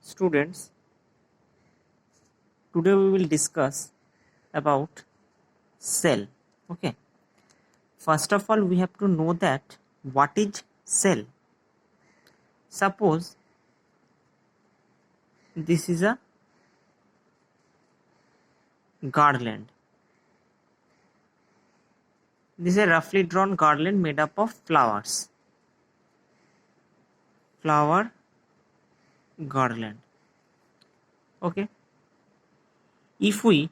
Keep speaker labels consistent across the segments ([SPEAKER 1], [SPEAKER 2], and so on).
[SPEAKER 1] Students, today we will discuss about cell. Okay. First of all, we have to know that what is cell. Suppose this is a garland. This is a roughly drawn garland made up of flowers. Flower garland. Okay. If we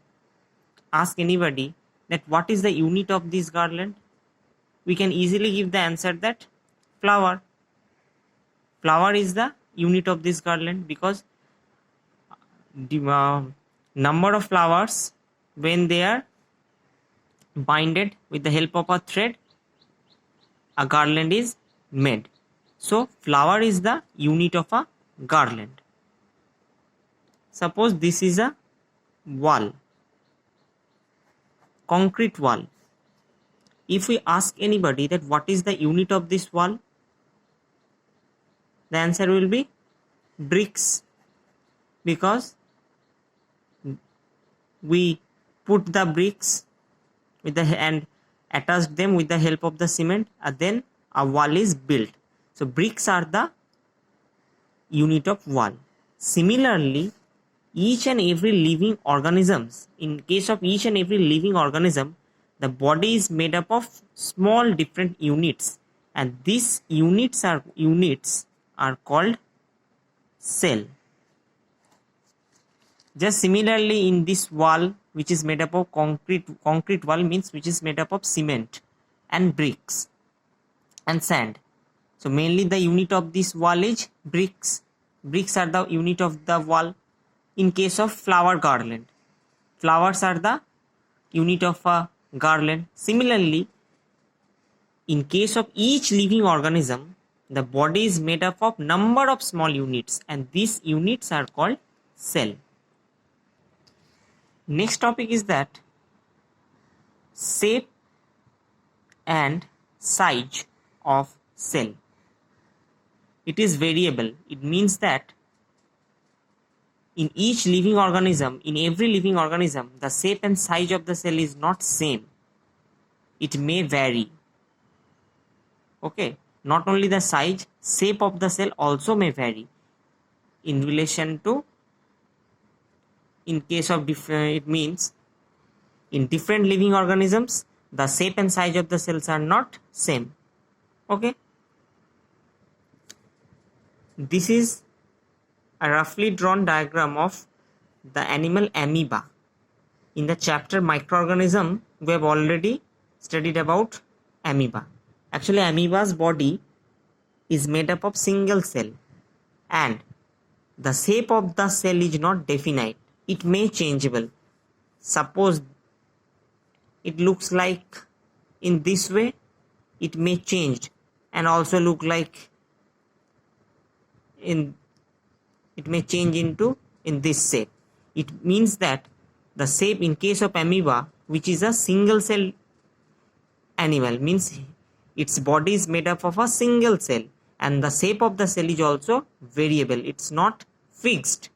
[SPEAKER 1] ask anybody that what is the unit of this garland, we can easily give the answer that flower. Flower is the unit of this garland because the number of flowers when they are binded with the help of a thread, a garland is made. So flower is the unit of a garland. Suppose this is a wall, concrete wall. If we ask anybody that what is the unit of this wall, the answer will be bricks, because we put the bricks with the and attach them with the help of the cement, and then a wall is built. So bricks are the unit of wall. Similarly, each and every living organisms, in case of each and every living organism, the body is made up of small different units, and these units are called cell. Just similarly, in this wall, which is made up of concrete wall means which is made up of cement and bricks and sand. So mainly the unit of this wall is bricks. Bricks are the unit of the wall. In case of flower garland, flowers are the unit of a garland. Similarly, in case of each living organism, the body is made up of number of small units, and these units are called cell. Next topic is that shape and size of cell. It is variable. It means that in each living organism, in every living organism, the shape and size of the cell is not same. It may vary. Okay. Not only the size, shape of the cell also may vary in relation to, in case of it means in different living organisms, the shape and size of the cells are not same. Okay. This is a roughly drawn diagram of the animal amoeba. In the chapter microorganism, we have already studied about amoeba. Actually, amoeba's body is made up of single cell, and the shape of the cell is not definite. It may changeable. Suppose it looks like in this way, it may change and also look like it may change into in this shape. It means that the shape in case of amoeba, which is a single cell animal, means its body is made up of a single cell, and the shape of the cell is also variable. It's not fixed.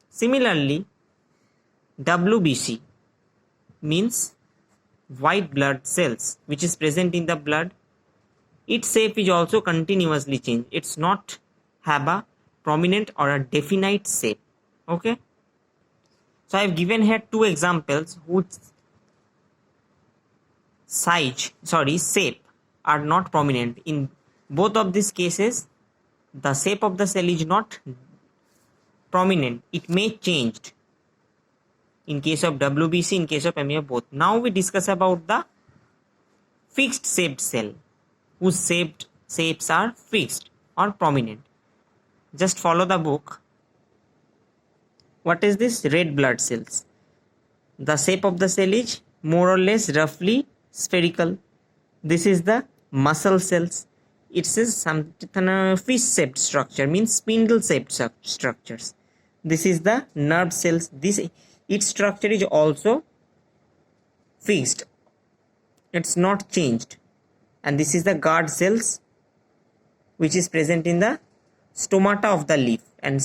[SPEAKER 1] Similarly, WBC means white blood cells, which is present in the blood. Its shape is also continuously changed. It's not have a prominent or a definite shape. Okay. So I have given here two examples whose shape are not prominent. In both of these cases, the shape of the cell is not prominent. It may change. In case of WBC, in case of amoeba, both. Now we discuss about the fixed shaped cell, whose shapes are fixed or prominent. Just follow the book. What is this? Red blood cells. The shape of the cell is more or less roughly spherical. This is the muscle cells. It is some fish shaped structure, means spindle shaped structures. This is the nerve cells. Its structure is also fixed. It's not changed. And this is the guard cells, which is present in the stomata of the leaf, and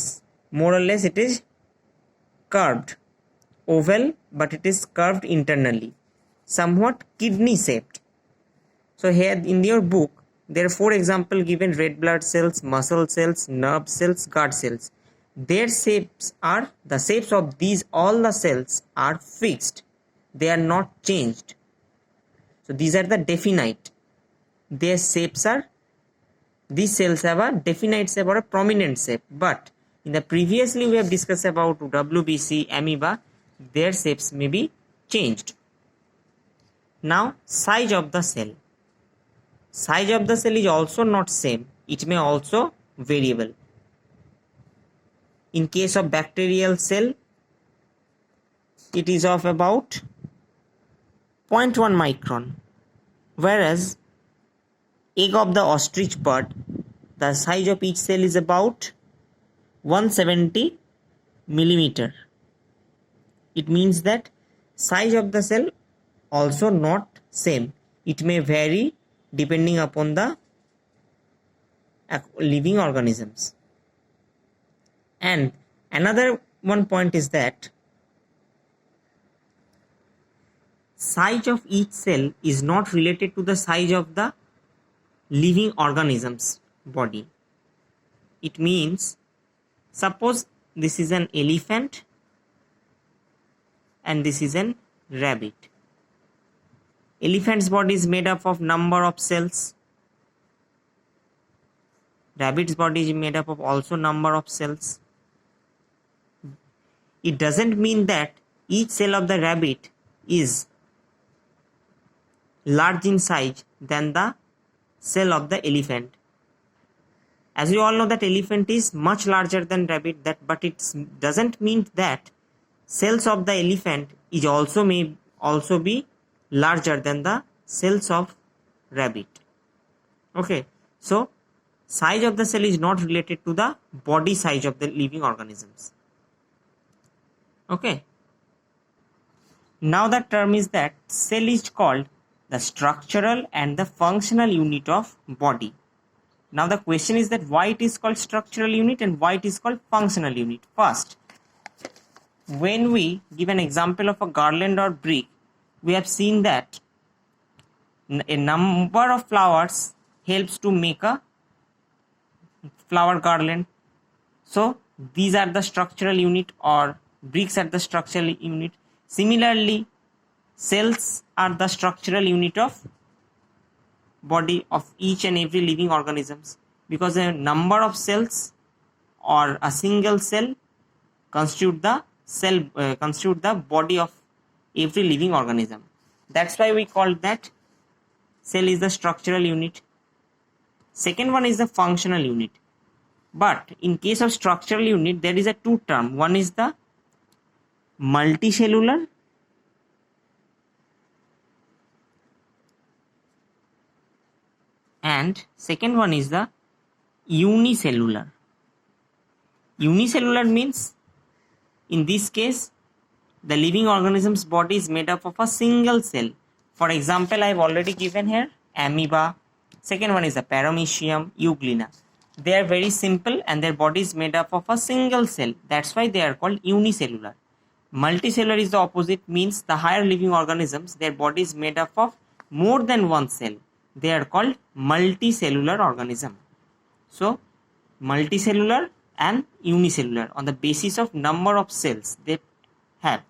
[SPEAKER 1] more or less it is curved, oval, but it is curved internally, somewhat kidney shaped. So here in your book there are 4 examples given: red blood cells, muscle cells, nerve cells, guard cells. Their shapes are, the shapes of these all the cells are fixed, they are not changed. So these are the definite. Their shapes are, these cells have a definite shape or a prominent shape, but in the previously we have discussed about WBC, amoeba, their shapes may be changed. Now size of the cell. Size of the cell is also not same, it may also variable. In case of bacterial cell, it is of about 0.1 micron, whereas egg of the ostrich bird, the size of each cell is about 170 millimeter. It means that size of the cell also not same, it may vary depending upon the living organisms. And another one point is that size of each cell is not related to the size of the living organism's body. It means, suppose this is an elephant and this is an rabbit. Elephant's body is made up of number of cells. Rabbit's body is made up of also number of cells. It doesn't mean that each cell of the rabbit is large in size than the cell of the elephant. As you all know that elephant is much larger than rabbit, but it doesn't mean that cells of the elephant is also may also be larger than the cells of rabbit. Okay, so size of the cell is not related to the body size of the living organisms. Okay, now the term is that cell is called the structural and the functional unit of body. Now the question is that why it is called structural unit and why it is called functional unit. First, when we give an example of a garland or brick, we have seen that a number of flowers helps to make a flower garland. So these are the structural unit, or bricks are the structural unit. Similarly, cells are the structural unit of body of each and every living organisms, because a number of cells or a single cell constitute the body of every living organism. That's why we call that cell is the structural unit. Second one is the functional unit. But in case of structural unit, there is a two term. One is the multicellular and second one is the unicellular. Unicellular means, in this case, the living organism's body is made up of a single cell. For example, I have already given here amoeba. Second one is the paramecium, euglena. They are very simple and their body is made up of a single cell. That's why they are called unicellular. Multicellular is the opposite, means the higher living organisms, their body is made up of more than one cell. They are called multicellular organism. So multicellular and unicellular on the basis of number of cells they have.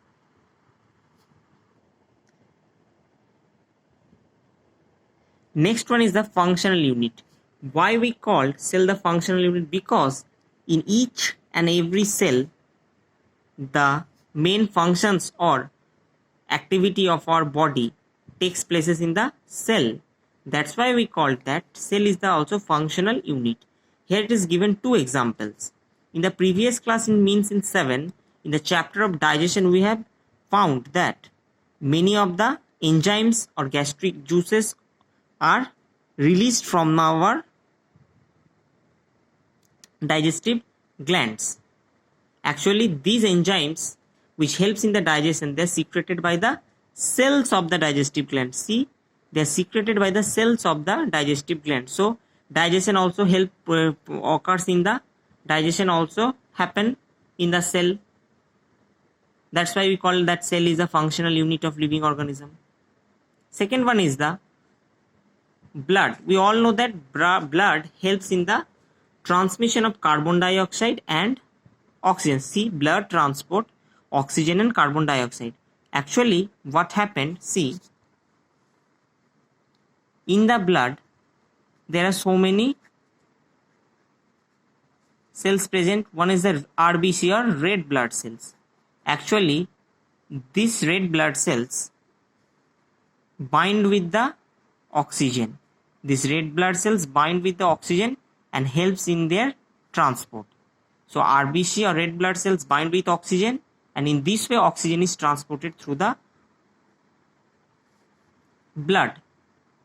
[SPEAKER 1] Next one is the functional unit. Why we call cell the functional unit? Because in each and every cell, the main functions or activity of our body takes places in the cell. That's why we call that cell is the also functional unit. Here it is given two examples. In the previous class in means in 7, in the chapter of digestion, we have found that many of the enzymes or gastric juices are released from our digestive glands. Actually, these enzymes which helps in the digestion, they are secreted by the cells of the digestive gland. See, they are secreted by the cells of the digestive gland. So digestion also occurs in the digestion also happen in the cell. That's why we call that cell is a functional unit of living organism. Second one is the blood. We all know that blood helps in the transmission of carbon dioxide and oxygen. See, blood transport oxygen and carbon dioxide. Actually, what happened, see, in the blood there are so many cells present. One is the RBC or red blood cells. Actually, these red blood cells bind with the oxygen. These red blood cells bind with the oxygen and helps in their transport. So RBC or red blood cells bind with oxygen, and in this way oxygen is transported through the blood.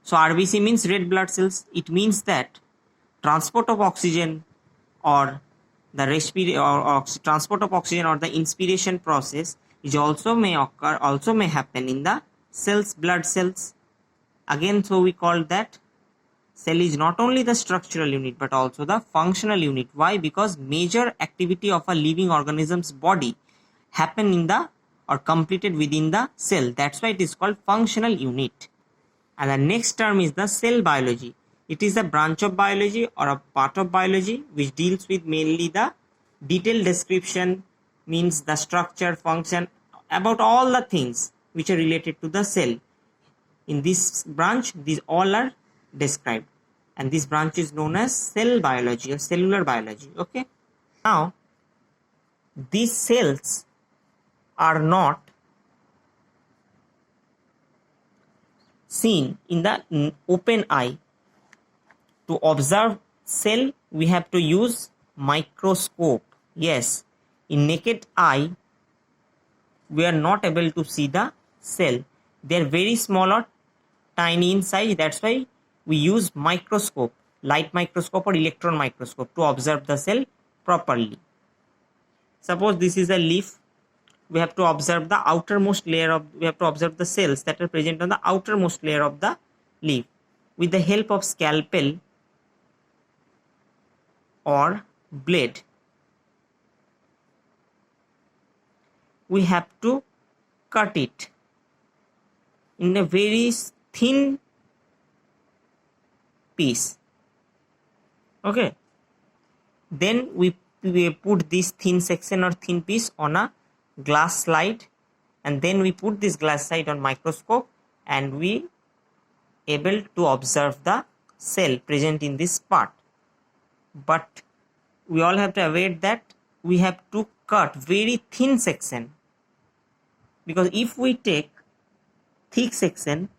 [SPEAKER 1] So RBC means red blood cells. It means that transport of oxygen or the transport of oxygen or the inspiration process is also may happen in the cells, blood cells. Again, so we call that cell is not only the structural unit but also the functional unit. Why? Because major activity of a living organism's body happen in the or completed within the cell. That's why it is called functional unit. And the next term is the cell biology. It is a branch of biology or a part of biology which deals with mainly the detailed description, means the structure, function, about all the things which are related to the cell. In this branch, these all are described, and this branch is known as cell biology or cellular biology. Okay. Now, these cells are not seen in the open eye. To observe cell, we have to use microscope. Yes, in naked eye, we are not able to see the cell. They are very small or tiny in size. That's why we use microscope, light microscope or electron microscope to observe the cell properly. Suppose this is a leaf. We have to observe the outermost layer of, we have to observe the cells that are present on the outermost layer of the leaf. With the help of scalpel or blade, we have to cut it in a very thin piece. Okay, then we put this thin section or thin piece on a glass slide, and then we put this glass slide on microscope, and we able to observe the cell present in this part. But we all have to aware that we have to cut very thin section, because if we take thick section,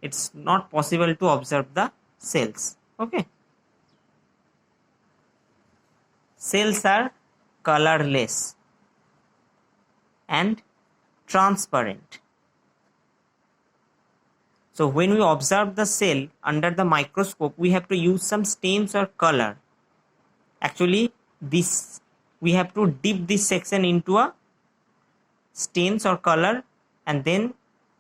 [SPEAKER 1] it's not possible to observe the cells. Okay. Cells are colorless and transparent. So when we observe the cell under the microscope, we have to use some stains or color. Actually, this we have to dip this section into a stains or color, and then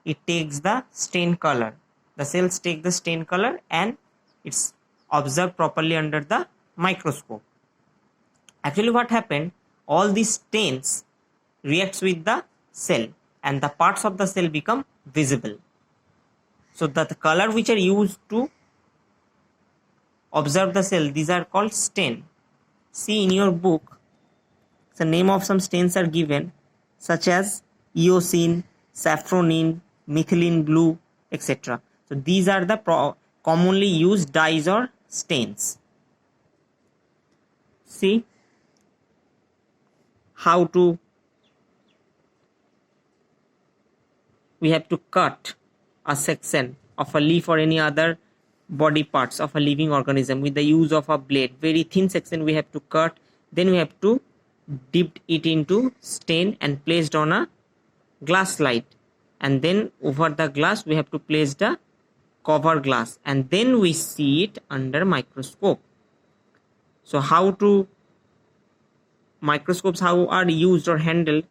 [SPEAKER 1] it takes the stain color. The cells take the stain color and it's observed properly under the microscope. Actually, what happened? All these stains reacts with the cell and the parts of the cell become visible. So the color which are used to observe the cell, these are called stain. See in your book, the name of some stains are given, such as eosin, saffronin, methylene blue, etc. So these are the commonly used dyes or stains. See how to we have to cut a section of a leaf or any other body parts of a living organism with the use of a blade. Very thin section we have to cut, then we have to dip it into stain and placed on a glass slide, and then over the glass we have to place the cover glass, and then we see it under microscope. So how to microscopes, how are used or handled,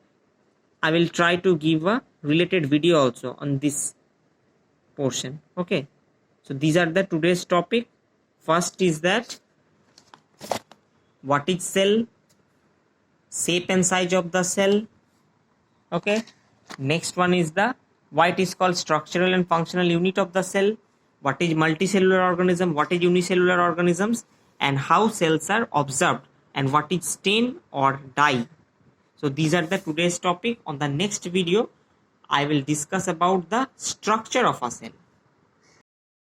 [SPEAKER 1] I will try to give a related video also on this portion. Okay, so these are the today's topic. First is that what is cell, shape and size of the cell. Okay, next one is the why it is called structural and functional unit of the cell, what is multicellular organism, what is unicellular organisms, and how cells are observed, and what is stain or dye. So these are the today's topic. On the next video I will discuss about the structure of a cell.